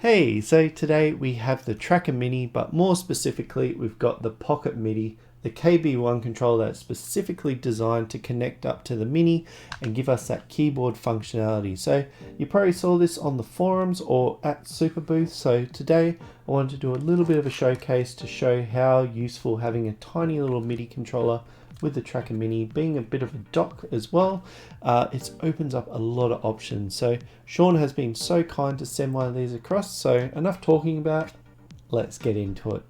Hey, so today we have the Tracker Mini, but more specifically, we've got the Pocket MIDI, the KB1 controller that's specifically designed to connect up to the Mini and give us that keyboard functionality. So you probably saw this on the forums or at Superbooth. So today I wanted to do a little bit of a showcase to show how useful having a tiny little MIDI controller with the Tracker Mini being a bit of a dock as well, it opens up a lot of options. So Sean has been so kind to send one of these across. So enough talking about, let's get into it.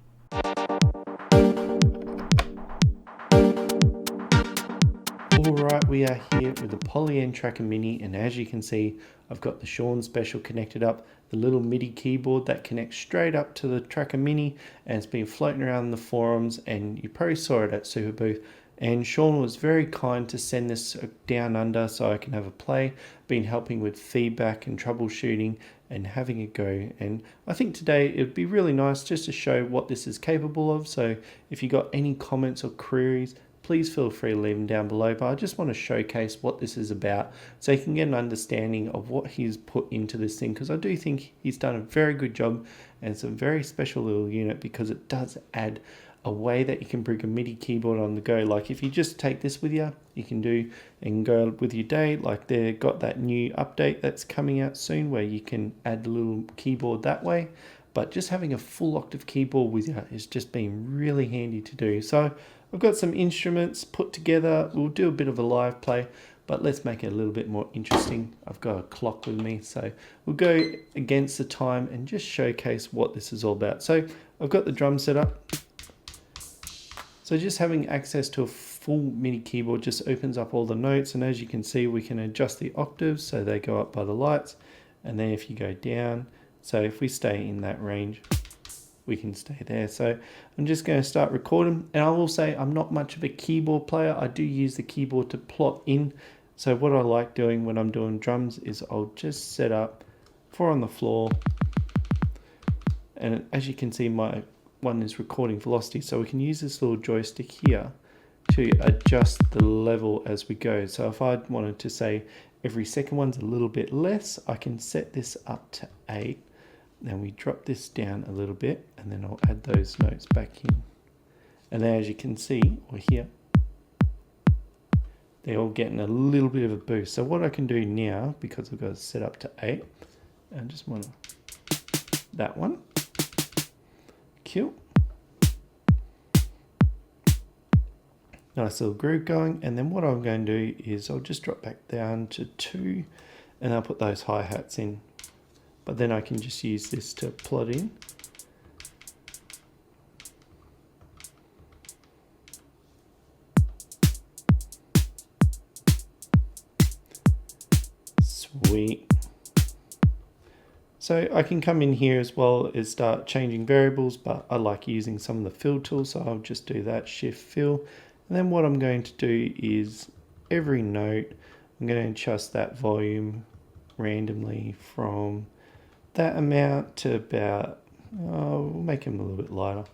Alright, we are here with the Polyend Tracker Mini, and as you can see, I've got the Sean Special connected up, the little MIDI keyboard that connects straight up to the Tracker Mini, and it's been floating around the forums, and you probably saw it at Superbooth. And Sean was very kind to send this down under so I can have a play. Been helping with feedback and troubleshooting and having a go. And I think today it'd be really nice just to show what this is capable of. So if you got any comments or queries, please feel free to leave them down below. But I just want to showcase what this is about so you can get an understanding of what he's put into this thing, because I do think he's done a very good job, and it's a very special little unit because it does add a way that you can bring a MIDI keyboard on the go. Like if you just take this with you, you can do and go with your day. Like they've got that new update that's coming out soon where you can add a little keyboard that way. But just having a full octave keyboard with you has just been really handy to do. So I've got some instruments put together. We'll do a bit of a live play, but let's make it a little bit more interesting. I've got a clock with me, so we'll go against the time and just showcase what this is all about. So I've got the drum set up. So just having access to a full MIDI keyboard just opens up all the notes, and as you can see, we can adjust the octaves so they go up by the lights, and then if you go down, so if we stay in that range, we can stay there. So I'm just going to start recording, and I will say I'm not much of a keyboard player. I do use the keyboard to plot in. So what I like doing when I'm doing drums is I'll just set up 4 on the floor, and as you can see, my one is recording velocity, so we can use this little joystick here to adjust the level as we go. So if I wanted to say every second one's a little bit less, I can set this up to 8. Then we drop this down a little bit, and then I'll add those notes back in. And then as you can see, or hear, they're all getting a little bit of a boost. So what I can do now, because I've got it set up to 8, I just want that one. Cute. Nice little groove going, and then what I'm going to do is I'll just drop back down to 2, and I'll put those hi-hats in, but then I can just use this to plot in. Sweet. So I can come in here as well as start changing variables, but I like using some of the fill tools, so I'll just do that, shift fill. And then what I'm going to do is every note, I'm going to adjust that volume randomly from that amount to about, we'll make them a little bit lighter.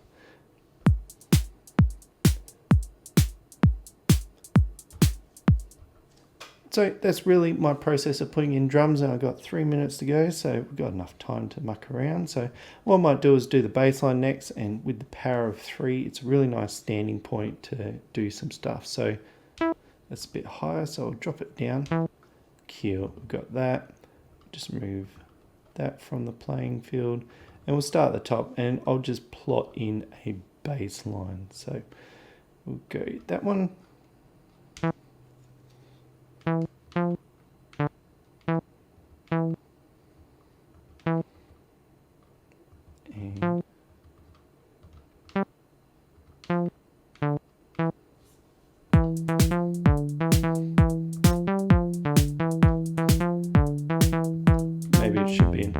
So that's really my process of putting in drums, and I've got 3 minutes to go, so we've got enough time to muck around. So what I might do is do the bass line next, and with the power of 3, it's a really nice standing point to do some stuff. So that's a bit higher, so I'll drop it down. Cool, we've got that. Just move that from the playing field, and we'll start at the top, and I'll just plot in a bass line. So we'll go that one. Maybe it should be in.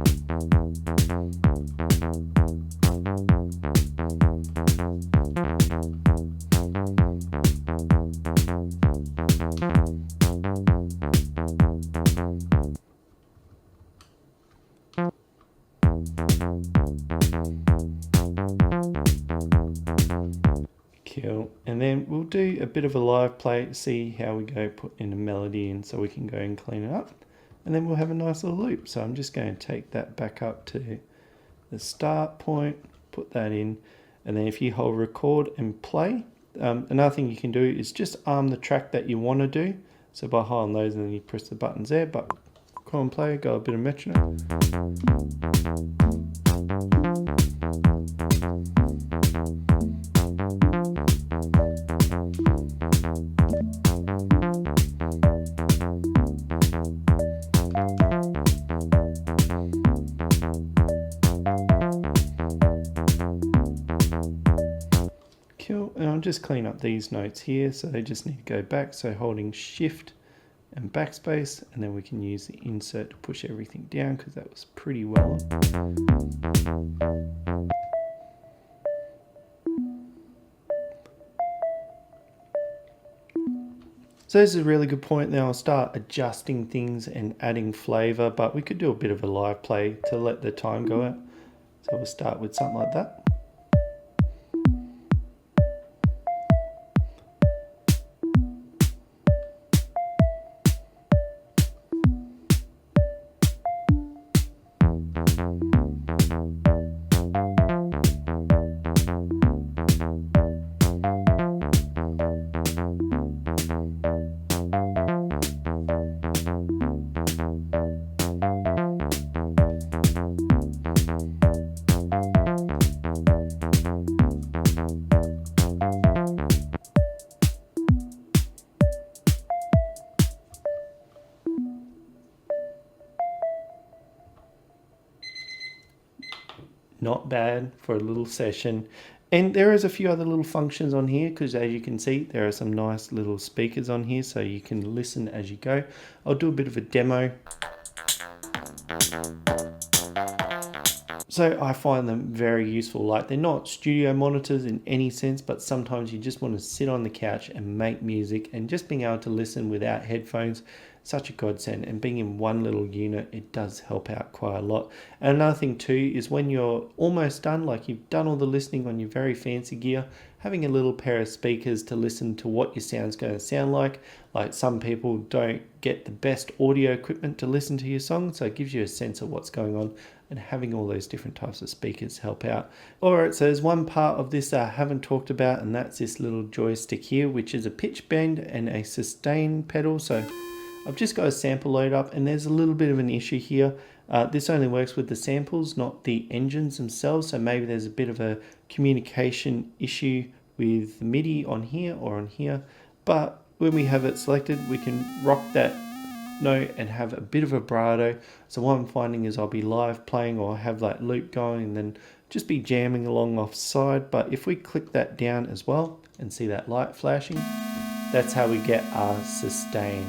Cool. And then we'll do a bit of a live play to see how we go, put in a melody in so we can go and clean it up. And then we'll have a nice little loop. So I'm just going to take that back up to the start point, put that in, and then if you hold record and play, another thing you can do is just arm the track that you want to do. So by holding those, and then you press the buttons there, but record and play, got a bit of metronome. Cool, and I'll just clean up these notes here, so they just need to go back, so holding shift and backspace, and then we can use the insert to push everything down because that was pretty well. So this is a really good point. Now I'll start adjusting things and adding flavor, but we could do a bit of a live play to let the time go out. So we'll start with something like that. Not bad for a little session. And there is a few other little functions on here, because as you can see, there are some nice little speakers on here, so you can listen as you go. I'll do a bit of a demo. So I find them very useful. Like, they're not studio monitors in any sense, but sometimes you just want to sit on the couch and make music, and just being able to listen without headphones, such a godsend. And being in one little unit, it does help out quite a lot. And another thing too is when you're almost done, like you've done all the listening on your very fancy gear, having a little pair of speakers to listen to what your sound's going to sound like. Like, some people don't get the best audio equipment to listen to your song, so it gives you a sense of what's going on, and having all those different types of speakers help out. Alright, so there's one part of this I haven't talked about, and that's this little joystick here, which is a pitch bend and a sustain pedal. So I've just got a sample load up, and there's a little bit of an issue here. This only works with the samples, not the engines themselves, so maybe there's a bit of a communication issue with the MIDI on here or on here. But when we have it selected, we can rock that note and have a bit of vibrato. So what I'm finding is I'll be live playing, or have that loop going, and then just be jamming along offside. But if we click that down as well and see that light flashing, that's how we get our sustain.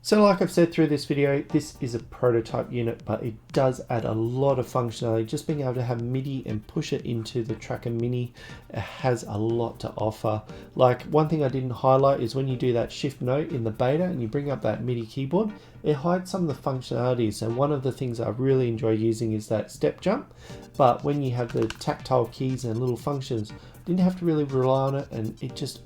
So like I've said through this video, this is a prototype unit, but it does add a lot of functionality. Just being able to have MIDI and push it into the Tracker Mini, it has a lot to offer. Like, one thing I didn't highlight is when you do that shift note in the beta and you bring up that MIDI keyboard, it hides some of the functionalities. And one of the things I really enjoy using is that step jump. But when you have the tactile keys and little functions, didn't have to really rely on it, and it just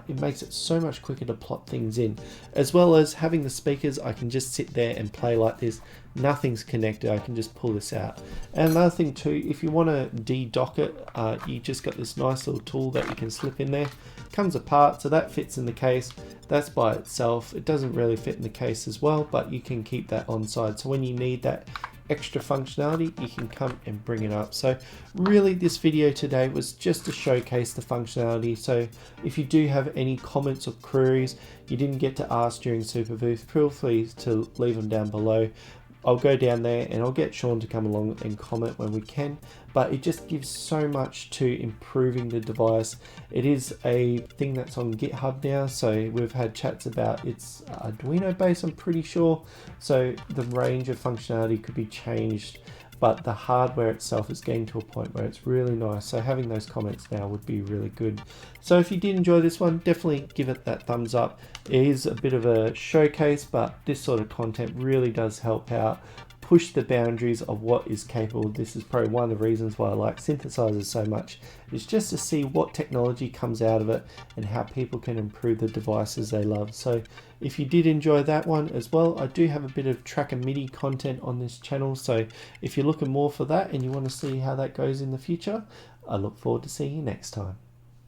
it makes it so much quicker to plot things in. As well as having the speakers, I can just sit there and play like this. Nothing's connected, I can just pull this out. And another thing too, if you want to de-dock it, you just got this nice little tool that you can slip in there. Comes apart, so that fits in the case. That's by itself. It doesn't really fit in the case as well, but you can keep that on side. So when you need that extra functionality, you can come and bring it up. So really, this video today was just to showcase the functionality. So if you do have any comments or queries you didn't get to ask during Superbooth, feel free to leave them down below. I'll go down there and I'll get Sean to come along and comment when we can, but it just gives so much to improving the device. It is a thing that's on GitHub now, so we've had chats about it's Arduino based, I'm pretty sure, so the range of functionality could be changed, but the hardware itself is getting to a point where it's really nice. So having those comments now would be really good. So if you did enjoy this one, definitely give it that thumbs up. It is a bit of a showcase, but this sort of content really does help out push the boundaries of what is capable. This is probably one of the reasons why I like synthesizers so much, is just to see what technology comes out of it and how people can improve the devices they love. So if you did enjoy that one as well, I do have a bit of Tracker MIDI content on this channel, so if you're looking more for that and you want to see how that goes in the future, I look forward to seeing you next time.